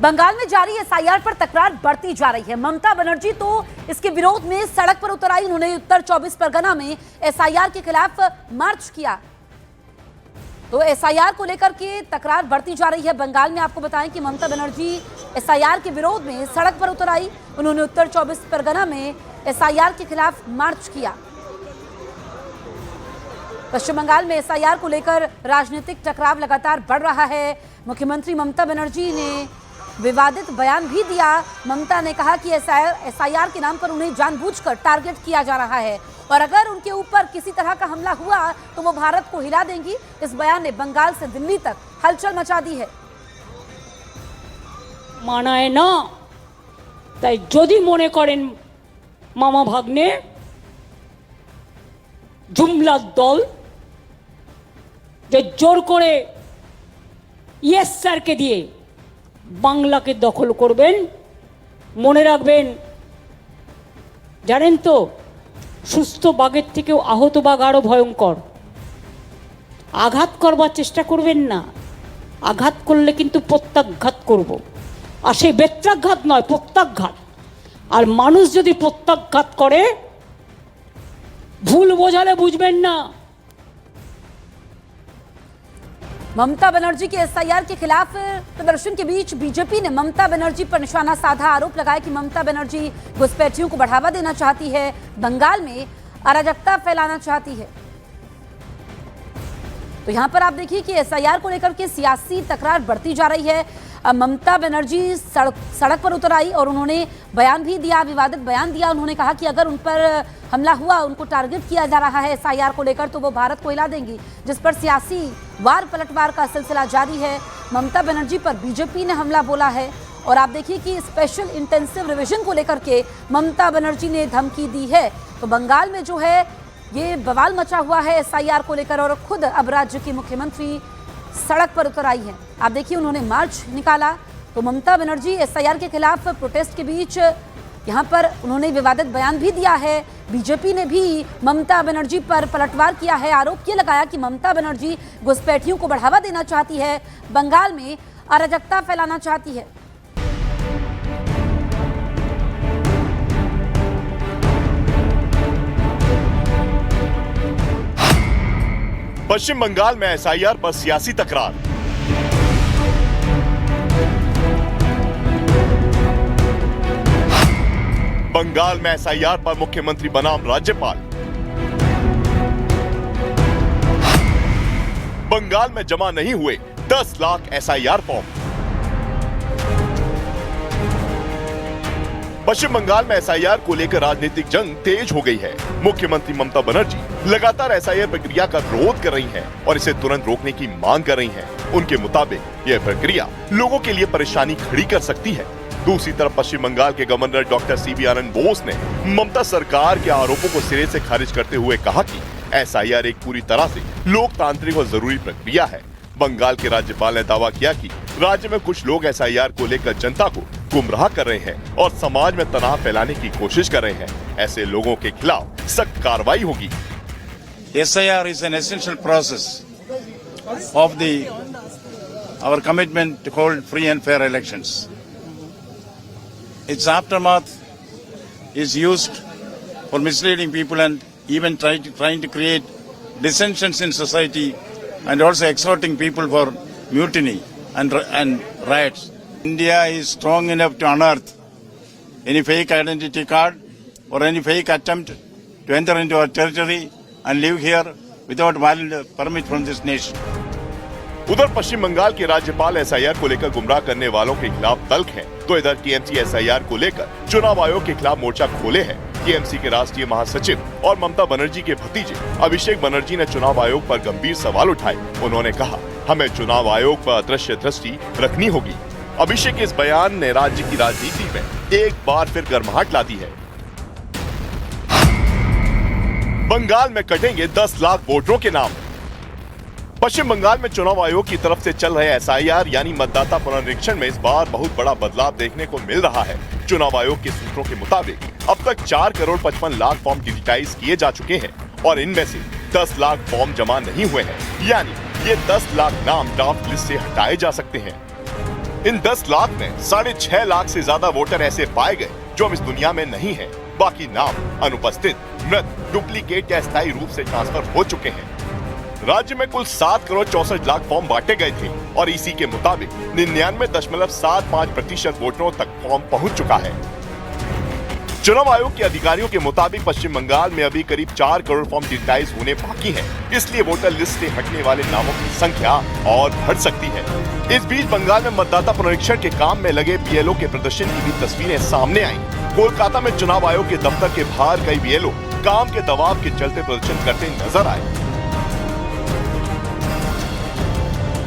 बंगाल में जारी एसआईआर पर तकरार बढ़ती जा रही है। ममता बनर्जी तो इसके विरोध में सड़क पर उतर आई। उन्होंने उत्तर 24 परगना में एसआईआर के खिलाफ मार्च किया। तो एसआईआर को लेकर के तकरार बढ़ती जा रही है। बंगाल में आपको बताएं कि ममता बनर्जी एसआईआर के विरोध में सड़क पर उतर आई। उन्होंने उत्तर 24 परगना में एसआईआर के खिलाफ मार्च किया। पश्चिम बंगाल में एसआईआर को लेकर राजनीतिक टकराव लगातार बढ़ रहा है। मुख्यमंत्री ममता बनर्जी ने विवादित बयान भी दिया। ममता ने कहा कि एसआईआर के नाम पर उन्हें जानबूझकर टारगेट किया जा रहा है और अगर उनके ऊपर किसी तरह का हमला हुआ तो वो भारत को हिला देंगी। इस बयान ने बंगाल से दिल्ली तक हलचल मचा दी है। मानाय ना ताई यदि मने करें मामा भाग्ने जुमला दल जो जोर करे ইয়েস স্যারকে দিয়ে বাংলাকে দখল করবেন, মনে রাখবেন জানেন তো সুস্থ বাঘের থেকেও আহত বাঘ আরো ভয়ঙ্কর। আঘাত করবার চেষ্টা করবেন না, আঘাত করলে কিন্তু প্রত্যাঘাত করব। আর সেই বেত্রাঘাত নয়, প্রত্যাঘাত। আর মানুষ যদি প্রত্যাঘাত করে ভুল বোঝালে বুঝবেন না। ममता बनर्जी के एसआईआर के खिलाफ प्रदर्शन के बीच बीजेपी ने ममता बनर्जी पर निशाना साधा। आरोप लगाया कि ममता बनर्जी घुसपैठियों को बढ़ावा देना चाहती है, बंगाल में अराजकता फैलाना चाहती है। तो यहां पर आप देखिए कि एसआईआर को लेकर के सियासी तकरार बढ़ती जा रही है। ममता बनर्जी सड़क पर उतर आई और उन्होंने बयान भी दिया, विवादित बयान दिया। उन्होंने कहा कि अगर उन पर हमला हुआ, उनको टारगेट किया जा रहा है एसआईआर को लेकर, तो वो भारत को हिला देंगी, जिस पर सियासी वार पलटवार का सिलसिला जारी है। ममता बनर्जी पर बीजेपी ने हमला बोला है और आप देखिए कि स्पेशल इंटेंसिव रिवीजन को लेकर के ममता बनर्जी ने धमकी दी है। तो बंगाल में जो है ये बवाल मचा हुआ है एसआईआर को लेकर और खुद अब राज्य की मुख्यमंत्री सड़क पर उतर आई है। आप देखिए उन्होंने मार्च निकाला। तो ममता बनर्जी एसआईआर के खिलाफ प्रोटेस्ट के बीच यहाँ पर उन्होंने विवादित बयान भी दिया है। बीजेपी ने भी ममता बनर्जी पर पलटवार किया है। आरोप ये लगाया कि ममता बनर्जी घुसपैठियों को बढ़ावा देना चाहती है, बंगाल में अराजकता फैलाना चाहती है। पश्चिम बंगाल में एसआईआर पर सियासी तकरार। बंगाल में एसआईआर पर मुख्यमंत्री बनाम राज्यपाल। बंगाल में जमा नहीं हुए 10 लाख एसआईआर फॉर्म। पश्चिम बंगाल में एसआईआर को लेकर राजनीतिक जंग तेज हो गई है। मुख्यमंत्री ममता बनर्जी लगातार एसआईआर प्रक्रिया का विरोध कर रही हैं और इसे तुरंत रोकने की मांग कर रही हैं। उनके मुताबिक यह प्रक्रिया लोगों के लिए परेशानी खड़ी कर सकती है। दूसरी तरफ पश्चिम बंगाल के गवर्नर डॉक्टर सीवी आनंद बोस ने ममता सरकार के आरोपों को सिरे से खारिज करते हुए कहा कि एसआईआर एक पूरी तरह से लोकतांत्रिक और जरूरी प्रक्रिया है। बंगाल के राज्यपाल ने दावा किया कि राज्य में कुछ लोग एसआईआर को लेकर जनता को गुमराह कर रहे हैं और समाज में तनाव फैलाने की कोशिश कर रहे हैं। ऐसे लोगों के खिलाफ सख्त कार्रवाई होगी। SIR is an essential process of our commitment to hold free and fair elections. Its aftermath is used for misleading people and even trying to create dissensions in society and also exhorting people for mutiny and riots. India is strong enough to unearth any fake identity card or any fake attempt to enter into our territory and live here without valid permit from this nation. उधर पश्चिम बंगाल के राज्यपाल SIR को लेकर गुमराह करने वालों के खिलाफ तल्ख हैं, तो इधर टीएमसी एसआईआर को लेकर चुनाव आयोग के खिलाफ मोर्चा खोले हैं। टीएमसी के राष्ट्रीय महासचिव और ममता बनर्जी के भतीजे अभिषेक बनर्जी ने चुनाव आयोग पर गंभीर सवाल उठाए। उन्होंने कहा, हमें चुनाव आयोग पर अदृश्य दृष्टि रखनी होगी। अभिषेक के इस बयान ने राज्य की राजनीति में एक बार फिर गर्माहट ला दी है। बंगाल में कटेंगे 10 लाख वोटरों के नाम। पश्चिम बंगाल में चुनाव आयोग की तरफ से चल रहे एसआईआर यानी मतदाता पुनरीक्षण में इस बार बहुत बड़ा बदलाव देखने को मिल रहा है। चुनाव आयोग के सूत्रों के मुताबिक अब तक 4 करोड़ 55 लाख फॉर्म डिजिटाइज किए जा चुके हैं और इनमें से 10 लाख फॉर्म जमा नहीं हुए हैं, यानी ये 10 लाख नाम ड्राफ्ट लिस्ट से हटाए जा सकते हैं। इन 10 लाख में 6.5 लाख से ज्यादा वोटर ऐसे पाए गए जो अब इस दुनिया में नहीं है। बाकी नाम अनुपस्थित, मृत, डुप्लीकेट या स्थायी रूप से ट्रांसफर हो चुके हैं। राज्य में कुल 7 करोड़ 64 लाख फॉर्म बांटे गए थे और इसी के मुताबिक 99.75% वोटरों तक फॉर्म पहुंच चुका है। चुनाव आयोग के अधिकारियों के मुताबिक पश्चिम बंगाल में अभी करीब 4 करोड़ फॉर्म डिजिटाइज होने बाकी हैं, इसलिए वोटर लिस्ट से हटने वाले नामों की संख्या और बढ़ सकती है। इस बीच बंगाल में मतदाता पुनरीक्षण के काम में लगे बीएलओ के प्रदर्शन की भी तस्वीरें सामने आई। कोलकाता में चुनाव आयोग के दफ्तर के बाहर कई बीएलओ काम के दबाव के चलते प्रदर्शन करते नजर आए।